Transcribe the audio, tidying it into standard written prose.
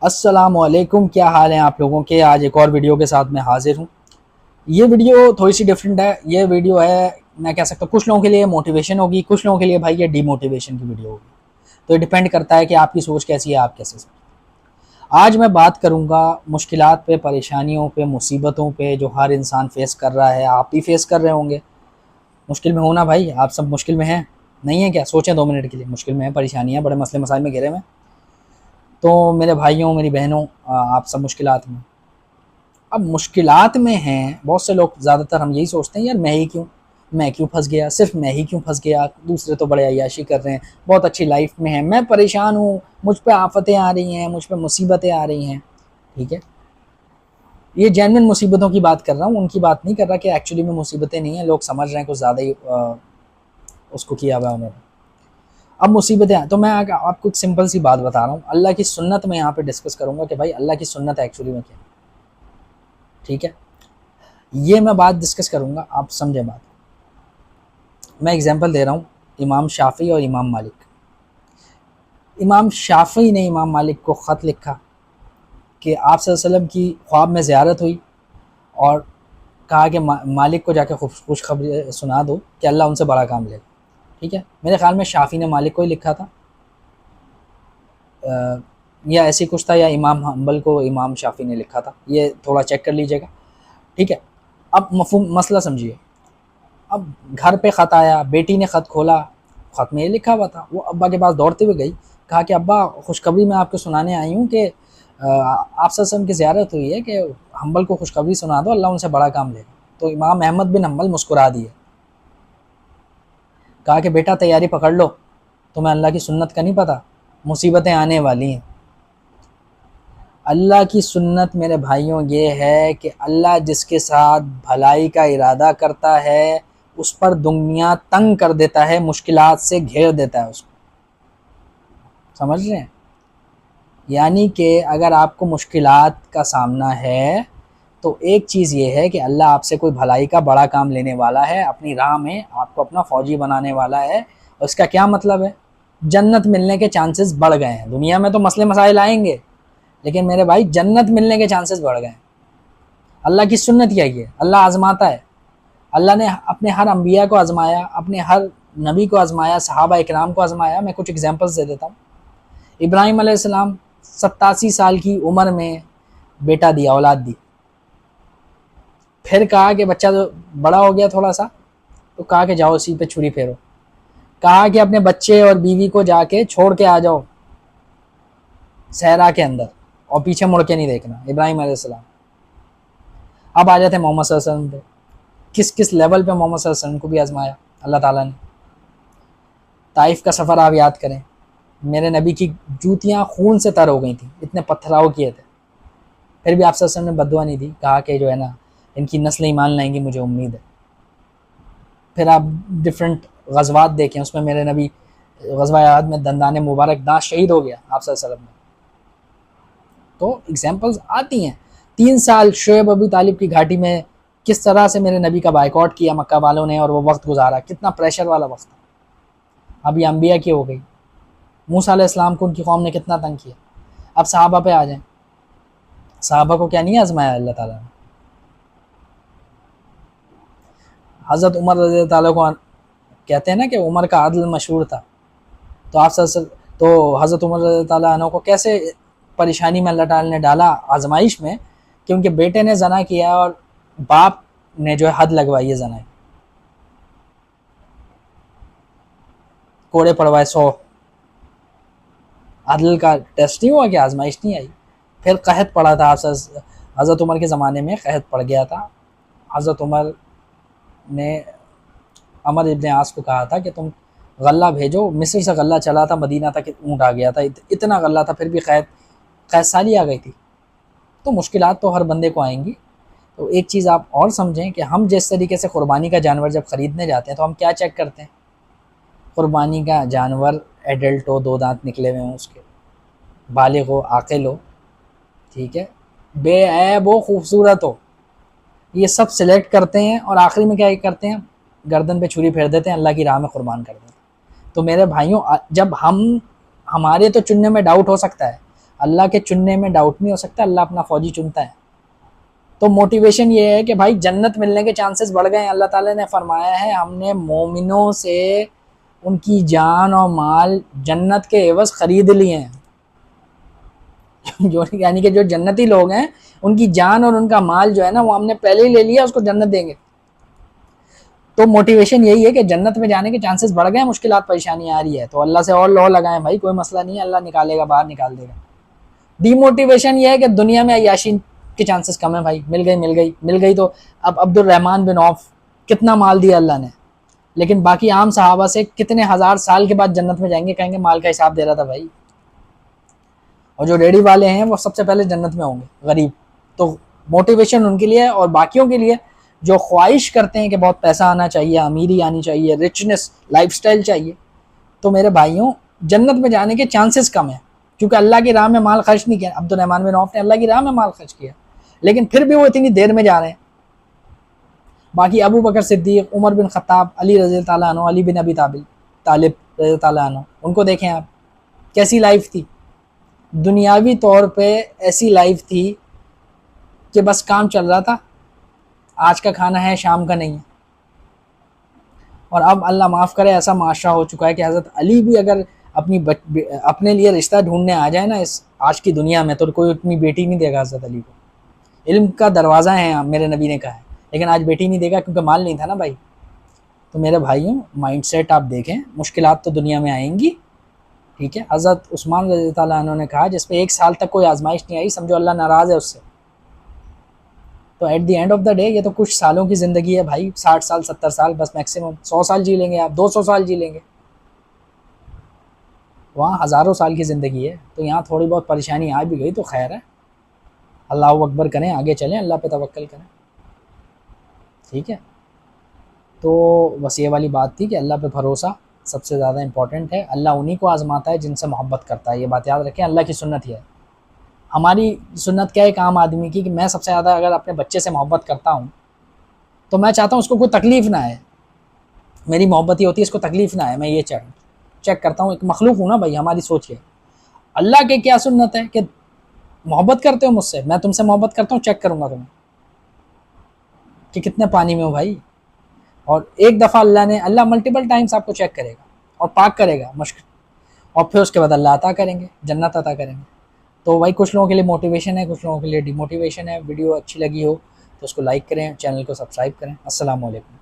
السلام علیکم، کیا حال ہیں آپ لوگوں کے؟ آج ایک اور ویڈیو کے ساتھ میں حاضر ہوں۔ یہ ویڈیو تھوڑی سی ڈیفرنٹ ہے۔ یہ ویڈیو ہے، میں کہہ سکتا ہوں کچھ لوگوں کے لیے موٹیویشن ہوگی، کچھ لوگوں کے لیے بھائی یہ ڈی موٹیویشن کی ویڈیو ہوگی۔ تو یہ ڈیپینڈ کرتا ہے کہ آپ کی سوچ کیسی ہے، آپ کیسے سوچ۔ آج میں بات کروں گا مشکلات پہ، پریشانیوں پہ، مصیبتوں پہ جو ہر انسان فیس کر رہا ہے۔ آپ بھی فیس کر رہے ہوں گے۔ مشکل میں ہونا بھائی، آپ سب مشکل میں ہیں نہیں ہیں کیا؟ سوچیں 2 منٹ کے لیے، مشکل میں ہیں، پریشانیاں، بڑے مسئلے مسائل میں گھرے ہوئے ہیں۔ تو میرے بھائیوں، میری بہنوں، آپ سب مشکلات میں۔ اب مشکلات میں ہیں بہت سے لوگ، زیادہ تر ہم یہی سوچتے ہیں یار میں کیوں پھنس گیا، صرف میں ہی کیوں پھنس گیا، دوسرے تو بڑے عیاشی کر رہے ہیں، بہت اچھی لائف میں ہیں، میں پریشان ہوں، مجھ پہ آفتیں آ رہی ہیں، مجھ پہ مصیبتیں آ رہی ہیں۔ ٹھیک ہے، یہ جینوئن مصیبتوں کی بات کر رہا ہوں، ان کی بات نہیں کر رہا کہ ایکچولی میں مصیبتیں نہیں ہیں، لوگ سمجھ رہے ہیں کچھ زیادہ ہی اس کو کیا ہوا انہوں نے۔ اب مصیبتیں ہیں تو میں آپ کو ایک سمپل سی بات بتا رہا ہوں، اللہ کی سنت میں یہاں پہ ڈسکس کروں گا کہ بھائی اللہ کی سنت ایکچولی میں کیا ہے۔ ٹھیک ہے، یہ میں بات ڈسکس کروں گا، آپ سمجھیں بات۔ میں اگزامپل دے رہا ہوں، امام شافعی اور امام مالک۔ امام شافعی نے امام مالک کو خط لکھا کہ آپ صلی اللہ علیہ وسلم کی خواب میں زیارت ہوئی، اور کہا کہ مالک کو جا کے خوشخبری سنا دو کہ اللہ ان سے بڑا کام لے گا۔ ٹھیک ہے، میرے خیال میں شافعی نے مالک کو ہی لکھا تھا، یا ایسی کچھ تھا، یا امام حنبل کو امام شافعی نے لکھا تھا، یہ تھوڑا چیک کر لیجئے گا۔ ٹھیک ہے، اب مفہوم مسئلہ سمجھیے۔ اب گھر پہ خط آیا، بیٹی نے خط کھولا، خط میں یہ لکھا ہوا تھا، وہ ابا کے پاس دوڑتے ہوئے گئی، کہا کہ ابا خوشخبری میں آپ کو سنانے آئی ہوں کہ آپ صلی اللہ علیہ وسلم کی زیارت ہوئی ہے، کہ حنبل کو خوشخبری سنا دو، اللہ ان سے بڑا کام لے گا۔ تو امام احمد بن حنبل مسکرا دیے، کہا کہ بیٹا تیاری پکڑ لو، تمہیں اللہ کی سنت کا نہیں پتہ، مصیبتیں آنے والی ہیں۔ اللہ کی سنت میرے بھائیوں یہ ہے کہ اللہ جس کے ساتھ بھلائی کا ارادہ کرتا ہے اس پر دنیا تنگ کر دیتا ہے، مشکلات سے گھیر دیتا ہے اس کو۔ سمجھ رہے ہیں؟ یعنی کہ اگر آپ کو مشکلات کا سامنا ہے تو ایک چیز یہ ہے کہ اللہ آپ سے کوئی بھلائی کا بڑا کام لینے والا ہے، اپنی راہ میں آپ کو اپنا فوجی بنانے والا ہے۔ اور اس کا کیا مطلب ہے؟ جنت ملنے کے چانسز بڑھ گئے ہیں۔ دنیا میں تو مسئلے مسائل آئیں گے، لیکن میرے بھائی جنت ملنے کے چانسز بڑھ گئے ہیں۔ اللہ کی سنت یہی ہے، اللہ آزماتا ہے۔ اللہ نے اپنے ہر انبیاء کو آزمایا، اپنے ہر نبی کو آزمایا، صحابہ اکرام کو آزمایا۔ میں کچھ ایگزامپلس دے دیتا ہوں۔ ابراہیم علیہ السلام 87 سال کی عمر میں بیٹا دیا، اولاد دی۔ پھر کہا کہ بچہ جو بڑا ہو گیا تھوڑا سا، تو کہا کہ جاؤ اسی پہ چھری پھیرو۔ کہا کہ اپنے بچے اور بیوی کو جا کے چھوڑ کے آ جاؤ صحرا کے اندر، اور پیچھے مڑ کے نہیں دیکھنا۔ ابراہیم علیہ السلام۔ اب آ جاتے ہیں محمد صلی اللہ علیہ وسلم پہ، کس کس لیول پہ محمد صلی اللہ علیہ وسلم کو بھی آزمایا اللہ تعالیٰ نے۔ طائف کا سفر آپ یاد کریں، میرے نبی کی جوتیاں خون سے تر ہو گئی تھیں، اتنے پتھراؤ کیے تھے، پھر بھی آپ صلی اللہ علیہ وسلم نے بددعا نہیں دی، کہا کہ جو ہے نا ان کی نسل ایمان لائیں گی، مجھے امید ہے۔ پھر آپ ڈفرینٹ غزوات دیکھیں، اس میں میرے نبی غزوہ احد میں دندان مبارک دانت شہید ہو گیا آپ صلی اللہ علیہ وسلم میں۔ تو ایگزامپلز آتی ہیں۔ 3 سال شعیب ابو طالب کی گھاٹی میں کس طرح سے میرے نبی کا بائیکاٹ کیا مکہ والوں نے، اور وہ وقت گزارا، کتنا پریشر والا وقت تھا۔ اب یہ انبیاء کی ہو گئی۔ موسیٰ علیہ السلام کو ان کی قوم نے کتنا تنگ کیا۔ اب صحابہ پہ آ جائیں، صحابہ کو کیا نہیں آزمایا اللہ تعالیٰ نے؟ حضرت عمر رضی اللہ تعالیٰ کو کہتے ہیں نا کہ عمر کا عدل مشہور تھا، تو آپ تو حضرت عمر رضی اللہ تعالیٰ عنہ کو کیسے پریشانی میں اللہ تعالیٰ نے ڈالا، آزمائش میں، کہ ان کے بیٹے نے زنا کیا اور باپ نے جو ہے حد لگوائی ہے زنا کی، کوڑے پڑوائے 100۔ عدل کا ٹیسٹ نہیں ہوا کہ آزمائش نہیں آئی۔ پھر قحط پڑا تھا، حضرت عمر کے زمانے میں قحط پڑ گیا تھا۔ حضرت عمر نے عمر ابن عاص کو کہا تھا کہ تم غلہ بھیجو، مصر سے غلہ چلا تھا، مدینہ تک اونٹ آ گیا تھا، اتنا غلہ تھا، پھر بھی قحط سالی آ گئی تھی۔ تو مشکلات تو ہر بندے کو آئیں گی۔ تو ایک چیز آپ اور سمجھیں کہ ہم جس طریقے سے قربانی کا جانور جب خریدنے جاتے ہیں تو ہم کیا چیک کرتے ہیں؟ قربانی کا جانور ایڈلٹ ہو، 2 دانت نکلے ہوئے ہوں، اس کے بالغ ہو، عاقل ہو، ٹھیک ہے، بے عیب ہو، خوبصورت ہو، یہ سب سلیکٹ کرتے ہیں، اور آخری میں کیا کرتے ہیں؟ گردن پہ چھری پھیر دیتے ہیں، اللہ کی راہ میں قربان کر دیتے ہیں۔ تو میرے بھائیوں، جب ہمارے تو چننے میں ڈاؤٹ ہو سکتا ہے، اللہ کے چننے میں ڈاؤٹ نہیں ہو سکتا, اللہ اپنا فوجی چنتا ہے. تو موٹیویشن یہ ہے کہ بھائی جنت ملنے کے چانسز بڑھ گئے ہیں. اللہ تعالیٰ نے فرمایا ہے ہم نے مومنوں سے ان کی جان اور مال جنت کے عوض خرید لیے ہیں. جو یعنی کہ جو جنتی لوگ ہیں ان کی جان اور ان کا مال جو ہے نا وہ ہم نے پہلے ہی لے لیا, اس کو جنت دیں گے. تو موٹیویشن یہی ہے کہ جنت میں جانے کے چانسز بڑھ گئے ہیں, مشکلات پریشانی آ رہی ہے تو اللہ سے اور لو لگائیں بھائی, کوئی مسئلہ نہیں ہے, اللہ نکالے گا, باہر نکال دے گا. ڈی موٹیویشن یہ ہے کہ دنیا میں عیاشی کے چانسز کم ہیں بھائی, مل گئی تو اب عبد الرحمن بن عوف کتنا مال دیا اللہ نے, لیکن باقی عام صحابہ سے کتنے ہزار سال کے بعد جنت میں جائیں گے, کہیں گے مال کا حساب دے رہا تھا بھائی. اور جو ریڈی والے ہیں وہ سب سے پہلے جنت میں ہوں گے, غریب. تو موٹیویشن ان کے لیے ہے. اور باقیوں کے لیے جو خواہش کرتے ہیں کہ بہت پیسہ آنا چاہیے, امیری آنی چاہیے, رچنس لائف سٹائل چاہیے, تو میرے بھائیوں جنت میں جانے کے چانسز کم ہیں, کیونکہ اللہ کی راہ میں مال خرچ نہیں کیا. عبد الرحمن بن عوف نے اللہ کی راہ میں مال خرچ کیا, لیکن پھر بھی وہ اتنی دیر میں جا رہے ہیں. باقی ابو بکر صدیق, عمر بن خطاب, علی رضی اللہ عنہ, علی بن ابی طالب رضی اللہ عنہ, ان کو دیکھیں آپ, کیسی لائف تھی. دنیاوی طور پہ ایسی لائف تھی کہ بس کام چل رہا تھا, آج کا کھانا ہے شام کا نہیں ہے. اور اب اللہ معاف کرے ایسا معاشرہ ہو چکا ہے کہ حضرت علی بھی اگر اپنے لیے رشتہ ڈھونڈنے آ جائے نا اس آج کی دنیا میں, تو کوئی اتنی بیٹی نہیں دے گا حضرت علی کو. علم کا دروازہ ہے میرے نبی نے کہا ہے, لیکن آج بیٹی نہیں دے گا کیونکہ مال نہیں تھا نا بھائی. تو میرے بھائیوں مائنڈ سیٹ آپ دیکھیں, مشکلات تو دنیا میں آئیں گی, ٹھیک ہے. حضرت عثمان رضی اللہ عنہ نے کہا جس پہ 1 سال تک کوئی آزمائش نہیں آئی, سمجھو اللہ ناراض ہے اس سے. تو at the end of the day یہ تو کچھ سالوں کی زندگی ہے بھائی, 60 سال 70 سال بس میکسیمم, 100 سال جی لیں گے آپ, 200 سال جی لیں گے. وہاں ہزاروں سال کی زندگی ہے, تو یہاں تھوڑی بہت پریشانی آ بھی گئی تو خیر ہے, اللہ اکبر کریں, آگے چلیں, اللہ پہ توکل کریں, ٹھیک ہے. تو بس یہ والی بات تھی کہ اللہ پہ بھروسہ سب سے زیادہ امپورٹنٹ ہے. اللہ انہی کو آزماتا ہے جن سے محبت کرتا ہے, یہ بات یاد رکھیں. اللہ کی سنت یہ ہے. ہماری سنت کیا ہے ایک عام آدمی کی, کہ میں سب سے زیادہ اگر اپنے بچے سے محبت کرتا ہوں تو میں چاہتا ہوں اس کو کوئی تکلیف نہ آئے. میری محبت یہ ہوتی ہے اس کو تکلیف نہ آئے, میں یہ چیک کرتا ہوں. ایک مخلوق ہوں نا بھائی, ہماری سوچ ہے. اللہ کے کیا سنت ہے کہ محبت کرتے ہو مجھ سے, میں تم سے محبت کرتا ہوں, چیک کروں گا تمہیں کہ کتنے پانی میں ہو بھائی. اور ایک دفعہ اللہ ملٹیپل ٹائمز آپ کو چیک کرے گا اور پاک کرے گا مشکل, اور پھر اس کے بعد اللہ عطا کریں گے, جنت عطا کریں گے. تو بھائی کچھ لوگوں کے لیے موٹیویشن ہے, کچھ لوگوں کے لیے ڈی موٹیویشن ہے. ویڈیو اچھی لگی ہو تو اس کو لائک کریں, چینل کو سبسکرائب کریں. السلام علیکم.